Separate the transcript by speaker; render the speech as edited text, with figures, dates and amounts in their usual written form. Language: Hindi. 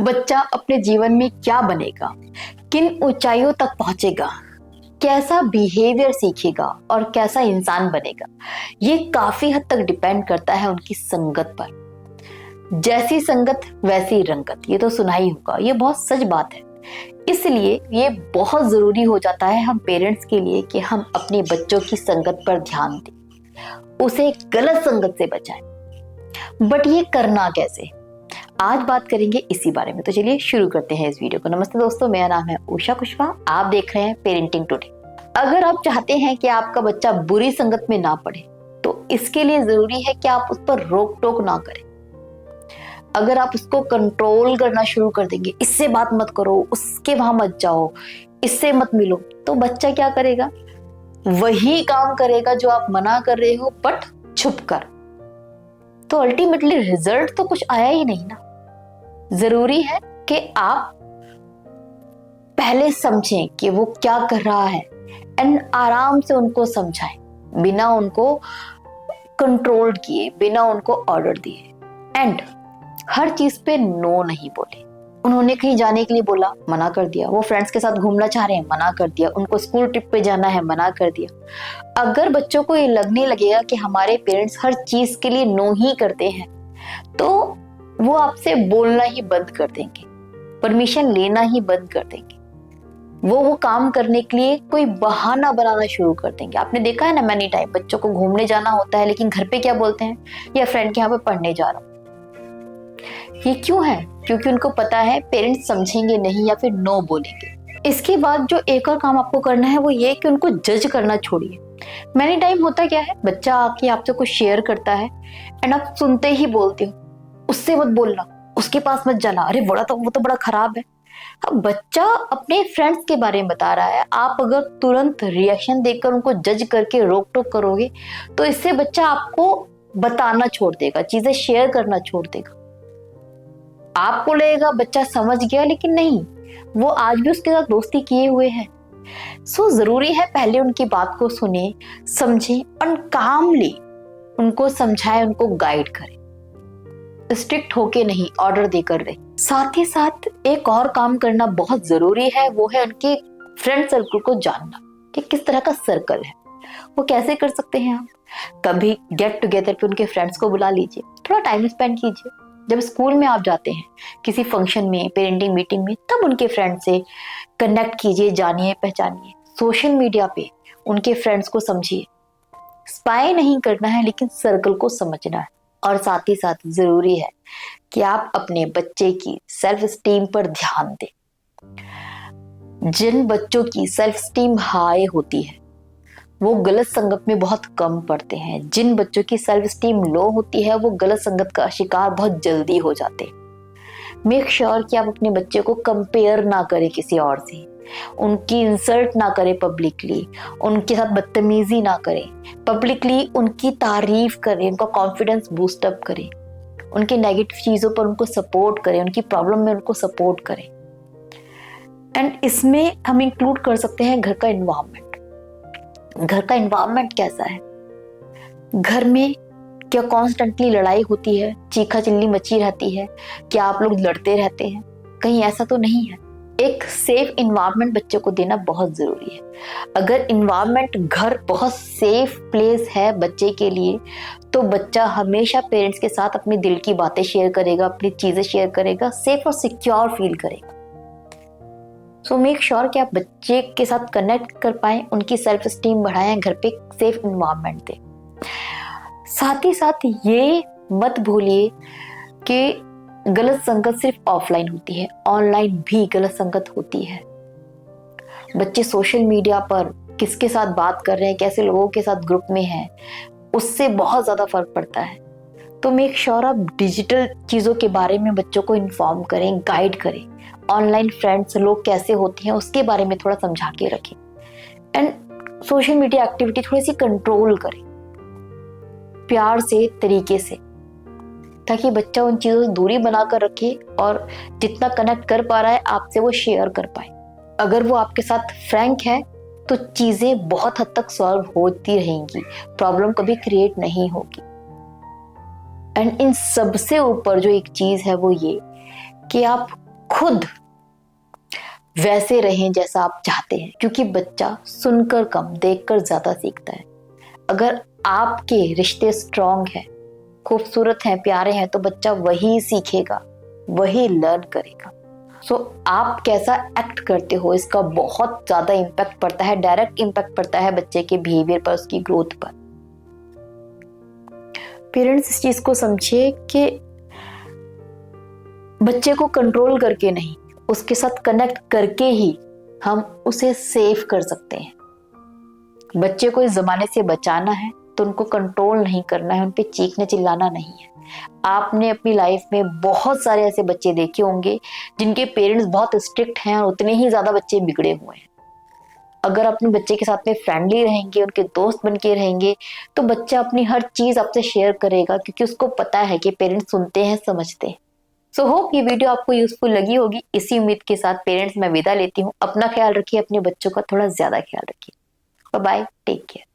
Speaker 1: बच्चा अपने जीवन में क्या बनेगा, किन ऊंचाइयों तक पहुंचेगा, कैसा बिहेवियर सीखेगा और कैसा इंसान बनेगा, ये काफी हद तक डिपेंड करता है उनकी संगत पर। जैसी संगत वैसी रंगत, ये तो सुना ही होगा, ये बहुत सच बात है। इसलिए ये बहुत जरूरी हो जाता है हम पेरेंट्स के लिए कि हम अपने बच्चों की संगत पर ध्यान दें, उसे गलत संगत से बचाएं। बट ये करना कैसे, आज बात करेंगे इसी बारे में। तो चलिए शुरू करते हैं इस वीडियो को। नमस्ते दोस्तों, मेरा नाम है उषा कुशवाहा, आप देख रहे हैं पेरेंटिंग टुडे। अगर आप चाहते हैं कि आपका बच्चा बुरी संगत में ना पड़े तो इसके लिए जरूरी है कि आप उस पर रोक टोक ना करें। अगर आप उसको कंट्रोल करना शुरू कर देंगे, इससे बात मत करो, उसके वहां मत जाओ, इससे मत मिलो, तो बच्चा क्या करेगा, वही काम करेगा जो आप मना कर रहे हो, बट छुप कर। तो अल्टीमेटली रिजल्ट तो कुछ आया ही नहीं ना। जरूरी है कि आप पहले समझें कि वो क्या कर रहा है एंड आराम से उनको समझाएं, बिना उनको कंट्रोल किए, बिना उनको ऑर्डर दिए। एंड हर चीज पे नो नहीं बोले। उन्होंने कहीं जाने के लिए बोला, मना कर दिया। वो फ्रेंड्स के साथ घूमना चाह रहे हैं, मना कर दिया। उनको स्कूल ट्रिप पे जाना है, मना कर दिया। अगर बच्चों को ये लगने लगेगा कि हमारे पेरेंट्स हर चीज के लिए नो ही करते हैं, तो वो आपसे बोलना ही बंद कर देंगे, परमिशन लेना ही बंद कर देंगे। वो काम करने के लिए कोई बहाना बनाना शुरू कर देंगे। आपने देखा है ना, मैनी टाइम बच्चों को घूमने जाना होता है लेकिन घर पे क्या बोलते हैं, या फ्रेंड के यहाँ पे पढ़ने जा रहा हूँ। ये क्यों है? क्योंकि उनको पता है पेरेंट्स समझेंगे नहीं या फिर नो बोलेंगे। इसके बाद जो एक और काम आपको करना है वो ये कि उनको जज करना छोड़िए। मैनी टाइम होता क्या है, बच्चा आके आपसे कुछ शेयर करता है एंड आप सुनते ही बोलते हो, उससे मत बोलना, उसके पास मत जाना, अरे वो तो बड़ा खराब है। अब बच्चा अपने फ्रेंड्स के बारे में बता रहा है, आप अगर तुरंत रिएक्शन देकर उनको जज करके रोक टोक करोगे तो इससे बच्चा आपको बताना छोड़ देगा, चीजें शेयर करना छोड़ देगा। आपको लगेगा बच्चा समझ गया, लेकिन नहीं, वो आज भी उसके साथ दोस्ती किए हुए हैं। सो जरूरी है पहले उनकी बात को सुने, समझे और कामली उनको समझाए, उनको गाइड करें। स्ट्रिक्ट होके नहीं, ऑर्डर देकर रहे। साथ ही साथ एक और काम करना बहुत जरूरी है, वो है उनके फ्रेंड सर्कल को जानना कि किस तरह का सर्कल है। वो कैसे कर सकते हैं आप, कभी गेट टुगेदर पे उनके फ्रेंड्स को बुला लीजिए, थोड़ा टाइम स्पेंड कीजिए। जब स्कूल में आप जाते हैं किसी फंक्शन में, पेरेंटिंग मीटिंग में, तब उनके फ्रेंड से कनेक्ट कीजिए, जानिए, पहचानिए। सोशल मीडिया पे उनके फ्रेंड्स को समझिए। स्पाई नहीं करना है लेकिन सर्कल को समझना है। और साथ ही साथ जरूरी है कि आप अपने बच्चे की सेल्फ स्टीम पर ध्यान दें। जिन बच्चों की सेल्फ स्टीम हाई होती है वो गलत संगत में बहुत कम पड़ते हैं। जिन बच्चों की सेल्फ स्टीम लो होती है वो गलत संगत का शिकार बहुत जल्दी हो जाते हैं। मेक श्योर कि आप अपने बच्चे को कंपेयर ना करें किसी और से, उनकी इंसल्ट ना करें पब्लिकली, उनके साथ बदतमीजी ना करें, पब्लिकली उनकी तारीफ करें, उनका कॉन्फिडेंस बूस्ट अप करें, उनके नेगेटिव चीजों पर उनको सपोर्ट करें, उनकी प्रॉब्लम में उनको सपोर्ट करें। एंड इसमें हम इंक्लूड कर सकते हैं घर का एनवायरनमेंट। घर का एनवायरनमेंट कैसा है, घर में क्या कॉन्स्टेंटली लड़ाई होती है, चीखा चिल्ली मची रहती है, क्या आप लोग लड़ते रहते हैं, कहीं ऐसा तो नहीं है। एक सेफ एनवायरनमेंट बच्चे को देना बहुत जरूरी है। अगर एनवायरनमेंट, घर बहुत सेफ प्लेस है बच्चे के लिए, तो बच्चा हमेशा पेरेंट्स के साथ अपने दिल की बातें शेयर करेगा, अपनी चीजें शेयर करेगा, सेफ और सिक्योर फील करेगा। सो मेक श्योर कि आप बच्चे के साथ कनेक्ट कर पाए, उनकी सेल्फ स्टीम बढ़ाएं, घर पे सेफ एनवायरनमेंट दें। साथ ही साथ ये मत भूलिए कि गलत संगत सिर्फ ऑफलाइन होती है, ऑनलाइन भी गलत संगत होती है। बच्चे सोशल मीडिया पर किसके साथ बात कर रहे हैं, कैसे लोगों के साथ ग्रुप में हैं, उससे बहुत ज्यादा फर्क पड़ता है। तो मेक श्योर आप डिजिटल चीजों के बारे में बच्चों को इन्फॉर्म करें, गाइड करें। ऑनलाइन फ्रेंड्स लोग कैसे होते हैं उसके बारे में थोड़ा समझा के रखें। एंड सोशल मीडिया एक्टिविटी थोड़ी सी कंट्रोल करें, प्यार से, तरीके से, ताकि बच्चा उन चीजों से दूरी बनाकर रखे और जितना कनेक्ट कर पा रहा है आपसे वो शेयर कर पाए। अगर वो आपके साथ फ्रैंक है तो चीजें बहुत हद तक सॉल्व होती रहेंगी, प्रॉब्लम कभी क्रिएट नहीं होगी। एंड इन सबसे ऊपर जो एक चीज है वो ये कि आप खुद वैसे रहें जैसा आप चाहते हैं, क्योंकि बच्चा सुनकर कम देखकर ज्यादा सीखता है। अगर आपके रिश्ते स्ट्रांग हैं, खूबसूरत हैं, प्यारे हैं, तो बच्चा वही सीखेगा, वही लर्न करेगा। सो आप कैसा एक्ट करते हो इसका बहुत ज्यादा इम्पैक्ट पड़ता है, डायरेक्ट इम्पैक्ट पड़ता है बच्चे के बिहेवियर पर, उसकी ग्रोथ पर। पेरेंट्स इस चीज को समझिए कि बच्चे को कंट्रोल करके नहीं, उसके साथ कनेक्ट करके ही हम उसे सेव कर सकते हैं। बच्चे को इस जमाने से बचाना है तो उनको कंट्रोल नहीं करना है, उन पे चीखने चिल्लाना नहीं है। आपने अपनी लाइफ में बहुत सारे ऐसे बच्चे देखे होंगे जिनके पेरेंट्स बहुत स्ट्रिक्ट हैं और उतने ही ज्यादा बच्चे बिगड़े हुए हैं। अगर अपने बच्चे के साथ में फ्रेंडली रहेंगे, उनके दोस्त बन के रहेंगे, तो बच्चा अपनी हर चीज आपसे शेयर करेगा, क्योंकि उसको पता है कि पेरेंट्स सुनते हैं, समझते हैं। सो होप ये वीडियो आपको यूजफुल लगी होगी। इसी उम्मीद के साथ पेरेंट्स मैं विदा लेती हूँ। अपना ख्याल रखिए, अपने बच्चों का थोड़ा ज्यादा ख्याल रखिए। Bye bye, take care.